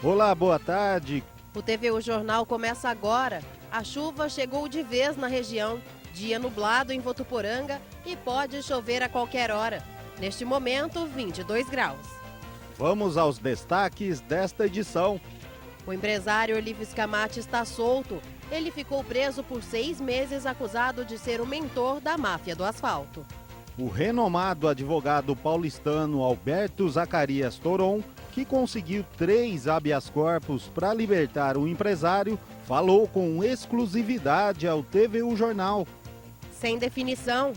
Olá, boa tarde. O TVU Jornal começa agora. A chuva chegou de vez na região. Dia nublado em Votuporanga e pode chover a qualquer hora. Neste momento, 22 graus. Vamos aos destaques desta edição. O empresário Olívio Scamatti está solto. Ele ficou preso por 6 meses acusado de ser o mentor da máfia do asfalto. O renomado advogado paulistano Alberto Zacarias Toron, que conseguiu 3 habeas corpus para libertar o empresário, falou com exclusividade ao TVU Jornal. Sem definição.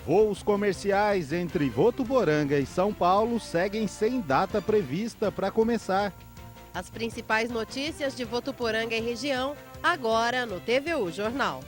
Voos comerciais entre Votuporanga e São Paulo seguem sem data prevista para começar. As principais notícias de Votuporanga e região, agora no TVU Jornal.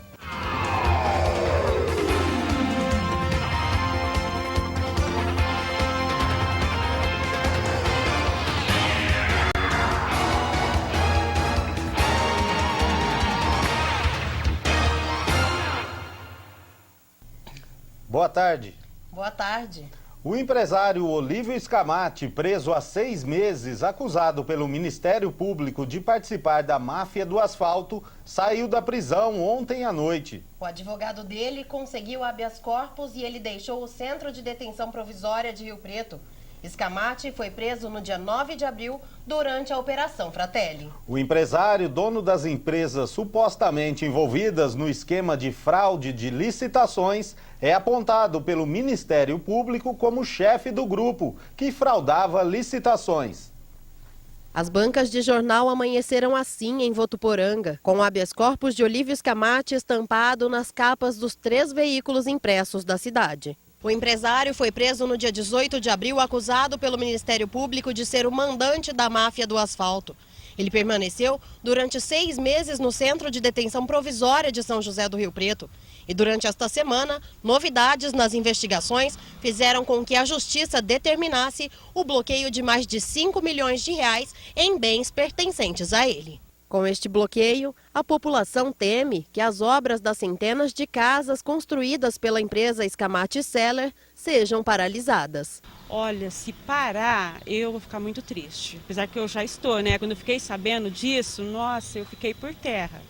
Boa tarde. Boa tarde. O empresário Olívio Scamatti, preso há 6 meses, acusado pelo Ministério Público de participar da máfia do asfalto, saiu da prisão ontem à noite. O advogado dele conseguiu habeas corpus e ele deixou o Centro de Detenção Provisória de Rio Preto. Scamatti foi preso no dia 9 de abril durante a Operação Fratelli. O empresário, dono das empresas supostamente envolvidas no esquema de fraude de licitações, é apontado pelo Ministério Público como chefe do grupo que fraudava licitações. As bancas de jornal amanheceram assim em Votuporanga, com o habeas corpus de Olívio Scamatti estampado nas capas dos 3 veículos impressos da cidade. O empresário foi preso no dia 18 de abril, acusado pelo Ministério Público de ser o mandante da máfia do asfalto. Ele permaneceu durante 6 meses no Centro de Detenção Provisória de São José do Rio Preto. E durante esta semana, novidades nas investigações fizeram com que a Justiça determinasse o bloqueio de mais de 5 milhões de reais em bens pertencentes a ele. Com este bloqueio, a população teme que as obras das centenas de casas construídas pela empresa Scamatti Seller sejam paralisadas. Olha, se parar, eu vou ficar muito triste. Apesar que eu já estou, né? Quando eu fiquei sabendo disso, nossa, eu fiquei por terra.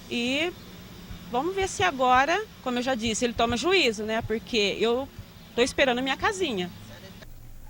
E vamos ver se agora, como eu já disse, ele toma juízo, né? Porque eu estou esperando a minha casinha.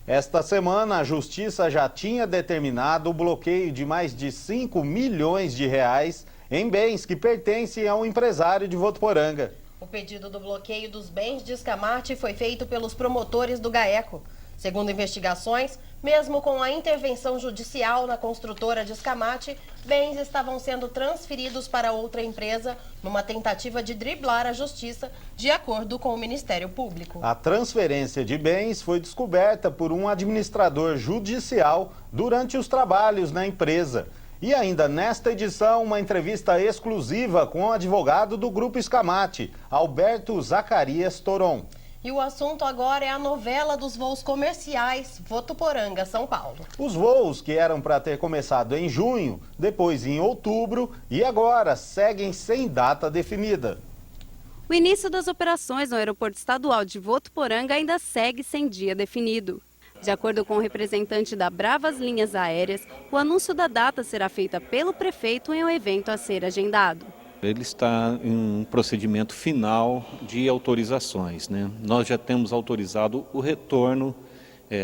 Esta semana, a Justiça já tinha determinado o bloqueio de mais de 5 milhões de reais em bens que pertencem ao empresário de Votuporanga. O pedido do bloqueio dos bens de Scamatti foi feito pelos promotores do GAECO. Segundo investigações, mesmo com a intervenção judicial na construtora de Scamatti, bens estavam sendo transferidos para outra empresa numa tentativa de driblar a justiça, de acordo com o Ministério Público. A transferência de bens foi descoberta por um administrador judicial durante os trabalhos na empresa. E ainda nesta edição, uma entrevista exclusiva com o advogado do Grupo Scamatti, Alberto Zacarias Toron. E o assunto agora é a novela dos voos comerciais Votuporanga, São Paulo. Os voos que eram para ter começado em junho, depois em outubro e agora seguem sem data definida. O início das operações no Aeroporto Estadual de Votuporanga ainda segue sem dia definido. De acordo com o representante da Bravas Linhas Aéreas, o anúncio da data será feita pelo prefeito em um evento a ser agendado. Ele está em um procedimento final de autorizações, né? Nós já temos autorizado o retorno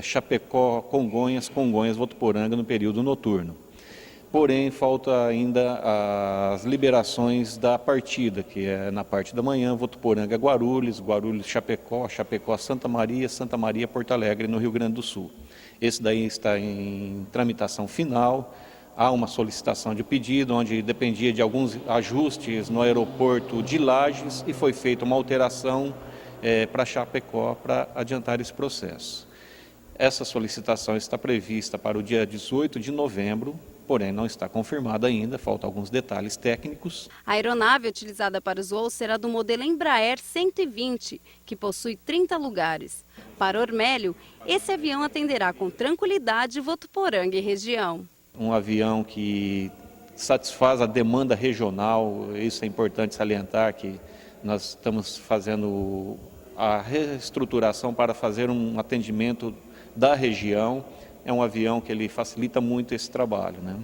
Chapecó, Congonhas, Votuporanga no período noturno. Porém, falta ainda as liberações da partida, que é na parte da manhã, Votuporanga, Guarulhos, Chapecó, Santa Maria, Porto Alegre, no Rio Grande do Sul. Esse daí está em tramitação final. Há uma solicitação de pedido, onde dependia de alguns ajustes no aeroporto de Lages e foi feita uma alteração para Chapecó para adiantar esse processo. Essa solicitação está prevista para o dia 18 de novembro, porém não está confirmada ainda, faltam alguns detalhes técnicos. A aeronave utilizada para os voos será do modelo Embraer 120, que possui 30 lugares. Para Ormélio, esse avião atenderá com tranquilidade Votuporanga e região. Um avião que satisfaz a demanda regional, isso é importante salientar, que nós estamos fazendo a reestruturação para fazer um atendimento da região, é um avião que ele facilita muito esse trabalho, né?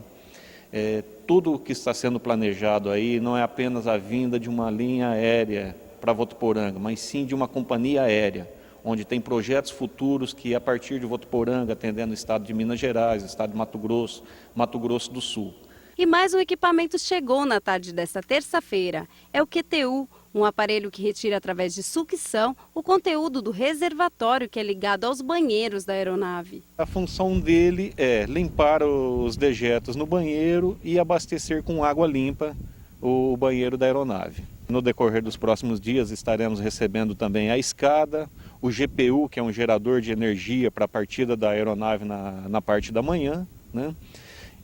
Tudo o que está sendo planejado aí não é apenas a vinda de uma linha aérea para Votuporanga, mas sim de uma companhia aérea, onde tem projetos futuros que, a partir de Votuporanga, atendendo o estado de Minas Gerais, o estado de Mato Grosso do Sul. E mais um equipamento chegou na tarde desta terça-feira. É o QTU, um aparelho que retira através de sucção o conteúdo do reservatório que é ligado aos banheiros da aeronave. A função dele é limpar os dejetos no banheiro e abastecer com água limpa o banheiro da aeronave. No decorrer dos próximos dias estaremos recebendo também a escada, o GPU, que é um gerador de energia para a partida da aeronave na parte da manhã, né?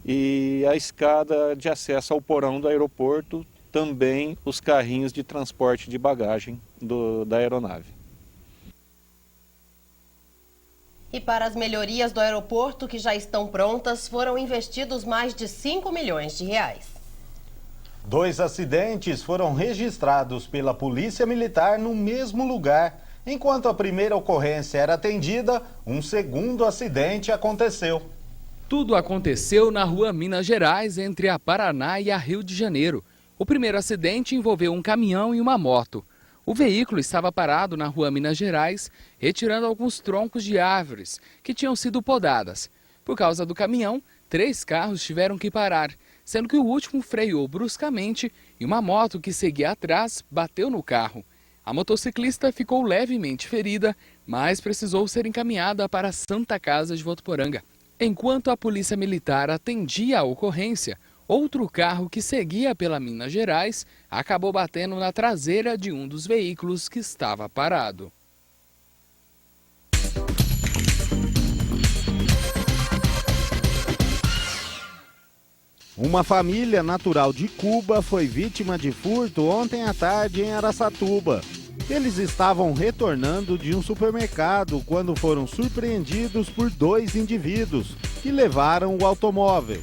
E a escada de acesso ao porão do aeroporto, também os carrinhos de transporte de bagagem da aeronave. E para as melhorias do aeroporto que já estão prontas, foram investidos mais de 5 milhões de reais. 2 acidentes foram registrados pela Polícia Militar no mesmo lugar. Enquanto a primeira ocorrência era atendida, um segundo acidente aconteceu. Tudo aconteceu na rua Minas Gerais, entre a Paraná e a Rio de Janeiro. O primeiro acidente envolveu um caminhão e uma moto. O veículo estava parado na rua Minas Gerais, retirando alguns troncos de árvores que tinham sido podadas. Por causa do caminhão, 3 carros tiveram que parar, sendo que o último freou bruscamente e uma moto que seguia atrás bateu no carro. A motociclista ficou levemente ferida, mas precisou ser encaminhada para a Santa Casa de Votuporanga. Enquanto a Polícia Militar atendia a ocorrência, outro carro que seguia pela Minas Gerais acabou batendo na traseira de um dos veículos que estava parado. Uma família natural de Cuba foi vítima de furto ontem à tarde em Araçatuba. Eles estavam retornando de um supermercado quando foram surpreendidos por 2 indivíduos que levaram o automóvel.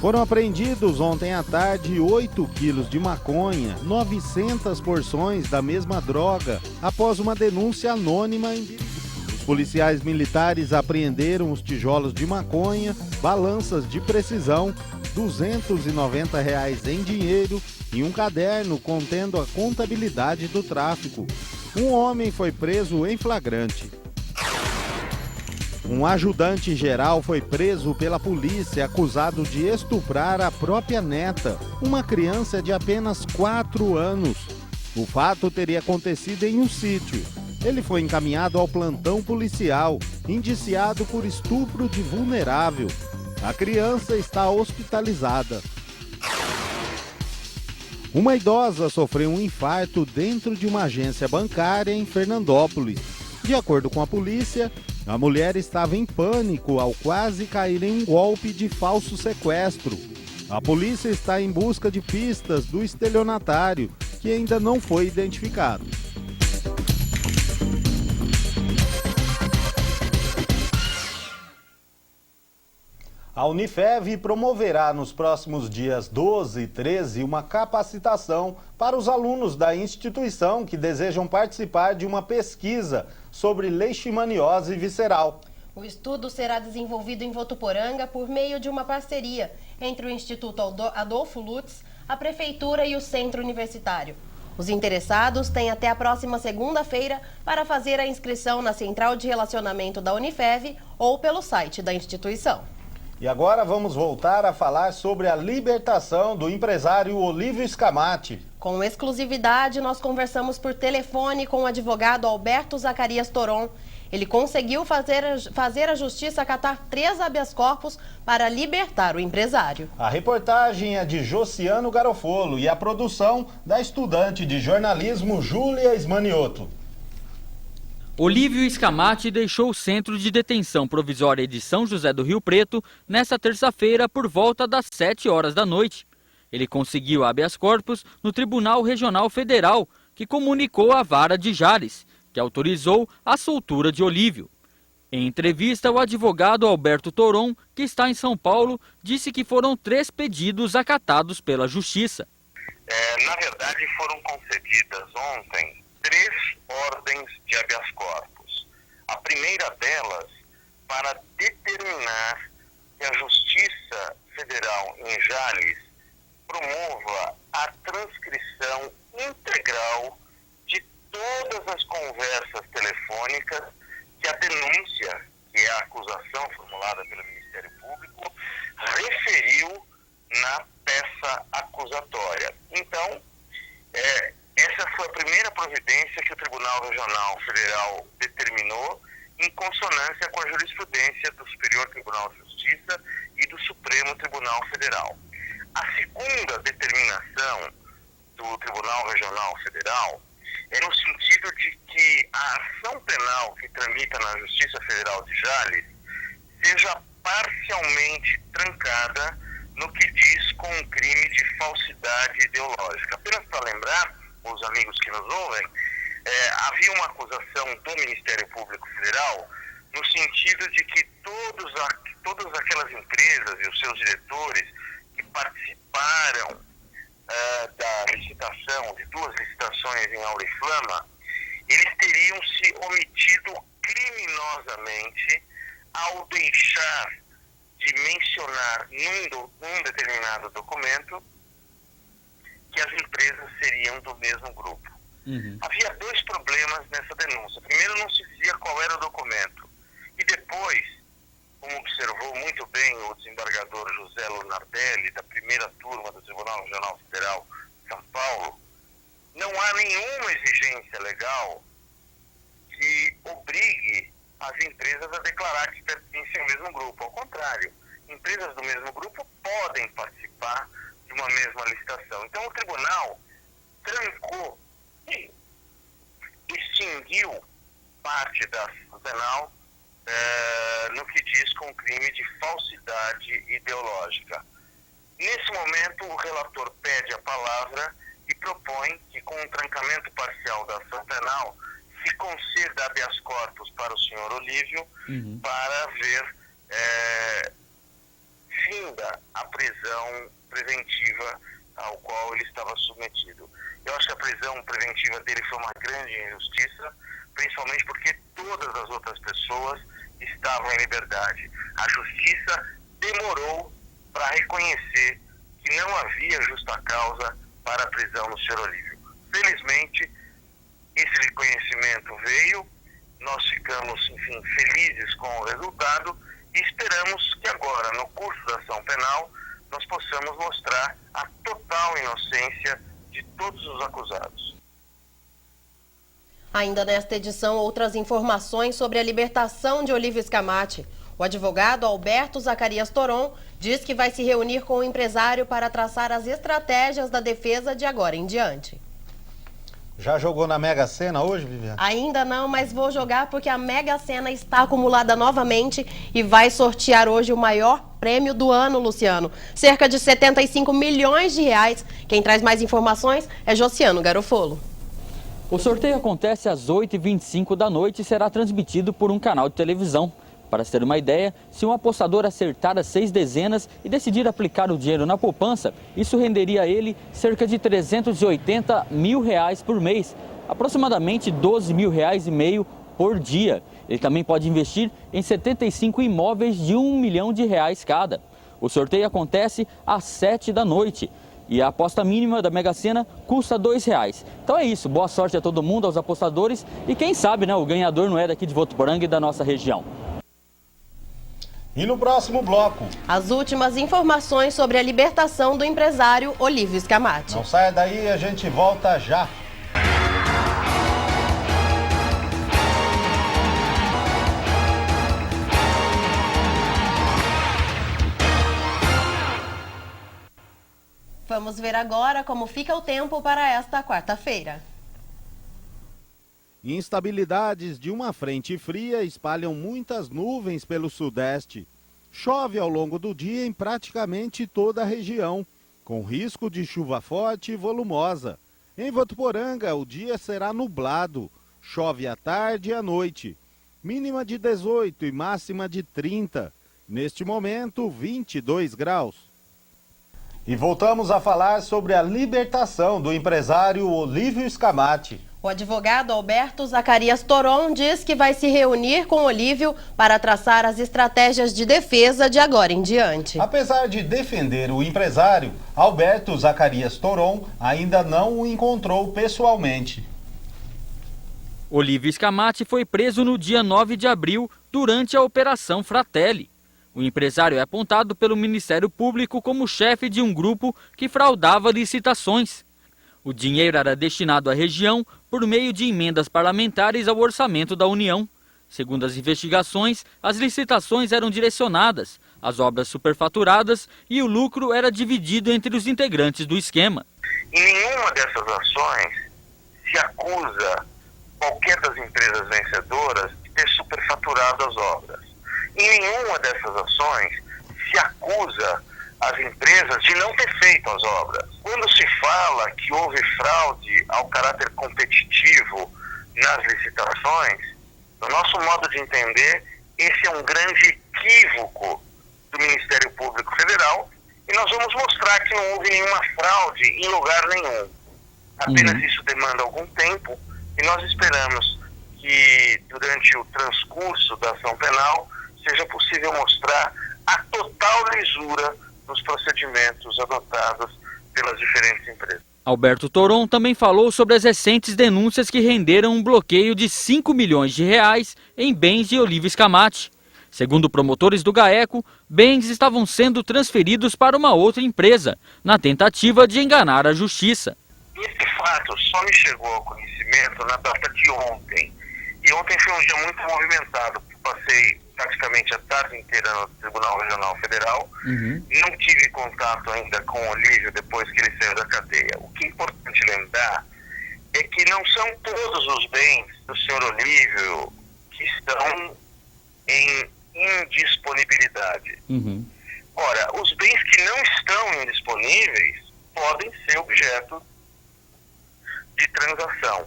Foram apreendidos ontem à tarde 8 quilos de maconha, 900 porções da mesma droga, após uma denúncia anônima em Birigui. Os policiais militares apreenderam os tijolos de maconha, balanças de precisão, R$ 290 em dinheiro e um caderno contendo a contabilidade do tráfico. Um homem foi preso em flagrante. Um ajudante geral foi preso pela polícia acusado de estuprar a própria neta, uma criança de apenas 4 anos. O fato teria acontecido em um sítio. Ele foi encaminhado ao plantão policial, indiciado por estupro de vulnerável. A criança está hospitalizada. Uma idosa sofreu um infarto dentro de uma agência bancária em Fernandópolis. De acordo com a polícia, a mulher estava em pânico ao quase cair em um golpe de falso sequestro. A polícia está em busca de pistas do estelionatário, que ainda não foi identificado. A Unifev promoverá nos próximos dias 12 e 13 uma capacitação para os alunos da instituição que desejam participar de uma pesquisa sobre leishmaniose visceral. O estudo será desenvolvido em Votuporanga por meio de uma parceria entre o Instituto Adolfo Lutz, a Prefeitura e o Centro Universitário. Os interessados têm até a próxima segunda-feira para fazer a inscrição na Central de Relacionamento da Unifev ou pelo site da instituição. E agora vamos voltar a falar sobre a libertação do empresário Olívio Scamatti. Com exclusividade, nós conversamos por telefone com o advogado Alberto Zacarias Toron. Ele conseguiu fazer a justiça acatar 3 habeas corpus para libertar o empresário. A reportagem é de Josiano Garofolo e a produção da estudante de jornalismo Júlia Ismanioto. Olívio Scamatti deixou o Centro de Detenção Provisória de São José do Rio Preto nesta terça-feira por volta das 7 horas da noite. Ele conseguiu habeas corpus no Tribunal Regional Federal, que comunicou à Vara de Jales, que autorizou a soltura de Olívio. Em entrevista, o advogado Alberto Toron, que está em São Paulo, disse que foram 3 pedidos acatados pela Justiça. Na verdade, foram concedidas ontem 3 ordens de habeas corpus. A primeira delas para determinar que a Justiça Federal em Jales promova a transcrição integral de todas as conversas telefônicas que a denúncia, que é a acusação formulada pelo Ministério Público, referiu na peça acusatória. Então, essa foi a primeira providência que o Tribunal Regional Federal determinou em consonância com a jurisprudência do Superior Tribunal de Justiça e do Supremo Tribunal Federal. A segunda determinação do Tribunal Regional Federal é no sentido de que a ação penal que tramita na Justiça Federal de Jales seja parcialmente trancada no que diz com um crime de falsidade ideológica. Apenas para lembrar, os amigos que nos ouvem, havia uma acusação do Ministério Público Federal no sentido de que todas aquelas empresas e os seus diretores que participaram da licitação, de 2 licitações em Aula e Flama, eles teriam se omitido criminosamente ao deixar de mencionar num determinado documento que as empresas seriam do mesmo grupo. Havia 2 problemas nessa denúncia. Primeiro, não se dizia qual era o documento. E depois, como observou muito bem o desembargador José Lunardelli, da primeira turma do Tribunal Regional Federal de São Paulo, não há nenhuma exigência legal que obrigue as empresas a declarar que pertencem ao mesmo grupo. Ao contrário, empresas do mesmo grupo podem participar de uma mesma licitação. Então, o tribunal trancou e extinguiu parte da ação penal no que diz com o crime de falsidade ideológica. Nesse momento, o relator pede a palavra e propõe que, com um trancamento parcial da ação penal, se conceda habeas corpus para o senhor Olívio para ver finda a prisão preventiva ao qual ele estava submetido. Eu acho que a prisão preventiva dele foi uma grande injustiça, principalmente porque todas as outras pessoas estavam em liberdade. A justiça demorou para reconhecer que não havia justa causa para a prisão do senhor Olívio. Felizmente, esse reconhecimento veio, nós ficamos, enfim, felizes com o resultado e esperamos que agora, no curso da ação penal, nós possamos mostrar a total inocência de todos os acusados. Ainda nesta edição, outras informações sobre a libertação de Olívio Scamatti. O advogado Alberto Zacarias Toron diz que vai se reunir com o empresário para traçar as estratégias da defesa de agora em diante. Já jogou na Mega Sena hoje, Viviane? Ainda não, mas vou jogar porque a Mega Sena está acumulada novamente e vai sortear hoje o maior prêmio do ano, Luciano. Cerca de 75 milhões de reais. Quem traz mais informações é Josiano Garofolo. O sorteio acontece às 8h25 da noite e será transmitido por um canal de televisão. Para se ter uma ideia, se um apostador acertar as 6 dezenas e decidir aplicar o dinheiro na poupança, isso renderia a ele cerca de 380 mil reais por mês, aproximadamente 12 mil reais e meio por dia. Ele também pode investir em 75 imóveis de R$1 milhão cada. O sorteio acontece às 7 da noite. E a aposta mínima da Mega Sena custa R$2. Então é isso, boa sorte a todo mundo, aos apostadores. E quem sabe, o ganhador não é daqui de Votuporanga e da nossa região. E no próximo bloco, as últimas informações sobre a libertação do empresário Olívio Scamatti. Não saia daí, a gente volta já. Vamos ver agora como fica o tempo para esta quarta-feira. Instabilidades de uma frente fria espalham muitas nuvens pelo sudeste. Chove ao longo do dia em praticamente toda a região, com risco de chuva forte e volumosa. Em Votuporanga, o dia será nublado. Chove à tarde e à noite. Mínima de 18 e máxima de 30. Neste momento, 22 graus. E voltamos a falar sobre a libertação do empresário Olívio Scamatti. O advogado Alberto Zacarias Toron diz que vai se reunir com Olívio para traçar as estratégias de defesa de agora em diante. Apesar de defender o empresário, Alberto Zacarias Toron ainda não o encontrou pessoalmente. Olívio Scamatti foi preso no dia 9 de abril durante a Operação Fratelli. O empresário é apontado pelo Ministério Público como chefe de um grupo que fraudava licitações. O dinheiro era destinado à região por meio de emendas parlamentares ao orçamento da União. Segundo as investigações, as licitações eram direcionadas, as obras superfaturadas e o lucro era dividido entre os integrantes do esquema. Em nenhuma dessas ações se acusa qualquer das empresas vencedoras de ter superfaturado as obras. Em nenhuma dessas ações se acusa as empresas de não ter feito as obras. Quando se fala que houve fraude ao caráter competitivo nas licitações, no nosso modo de entender, esse é um grande equívoco do Ministério Público Federal e nós vamos mostrar que não houve nenhuma fraude em lugar nenhum. Apenas isso demanda algum tempo e nós esperamos que durante o transcurso da ação penal seja possível mostrar a total lisura nos procedimentos adotados pelas diferentes empresas. Alberto Toron também falou sobre as recentes denúncias que renderam um bloqueio de 5 milhões de reais em bens de Olívio Scamatti. Segundo promotores do GAECO, bens estavam sendo transferidos para uma outra empresa, na tentativa de enganar a justiça. Esse fato só me chegou ao conhecimento na data de ontem. E ontem foi um dia muito movimentado. Passei praticamente a tarde inteira no Tribunal Regional Federal. Não tive contato ainda com o Olívio depois que ele saiu da cadeia. O que é importante lembrar é que não são todos os bens do senhor Olívio que estão em indisponibilidade. Ora, os bens que não estão indisponíveis podem ser objeto de transação,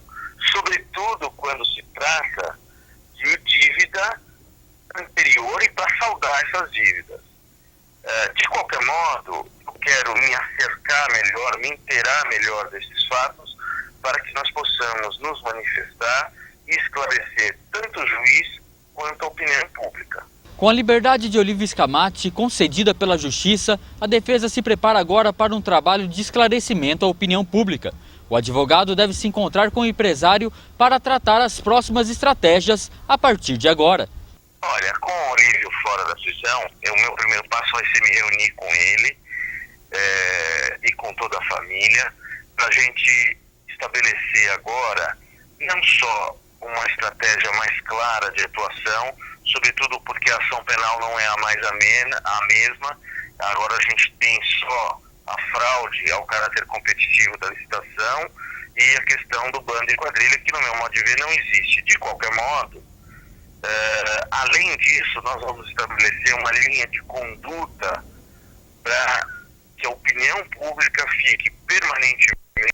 sobretudo quando se trata de dívida anterior e para saldar essas dívidas. De qualquer modo, eu quero me acercar melhor, me inteirar melhor desses fatos para que nós possamos nos manifestar e esclarecer tanto o juiz quanto a opinião pública. Com a liberdade de Olívio Scamatti concedida pela Justiça, a defesa se prepara agora para um trabalho de esclarecimento à opinião pública. O advogado deve se encontrar com o empresário para tratar as próximas estratégias a partir de agora. Olha, com o Olívio fora da prisão, o meu primeiro passo vai ser me reunir com ele e com toda a família para a gente estabelecer agora não só uma estratégia mais clara de atuação, sobretudo porque a ação penal não é a mesma. Agora a gente tem só a fraude ao caráter competitivo da licitação e a questão do bando e quadrilha, que no meu modo de ver não existe. De qualquer modo, além disso, nós vamos estabelecer uma linha de conduta para que a opinião pública fique permanentemente.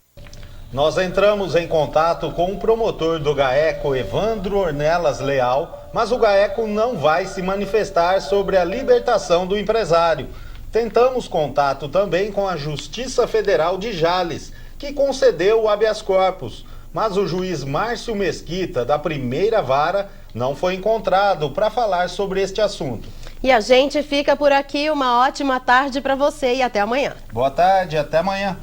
Nós entramos em contato com o promotor do GAECO, Evandro Ornelas Leal, mas o GAECO não vai se manifestar sobre a libertação do empresário. Tentamos contato também com a Justiça Federal de Jales, que concedeu o habeas corpus, mas o juiz Márcio Mesquita, da primeira vara, não foi encontrado para falar sobre este assunto. E a gente fica por aqui. Uma ótima tarde para você e até amanhã. Boa tarde, até amanhã.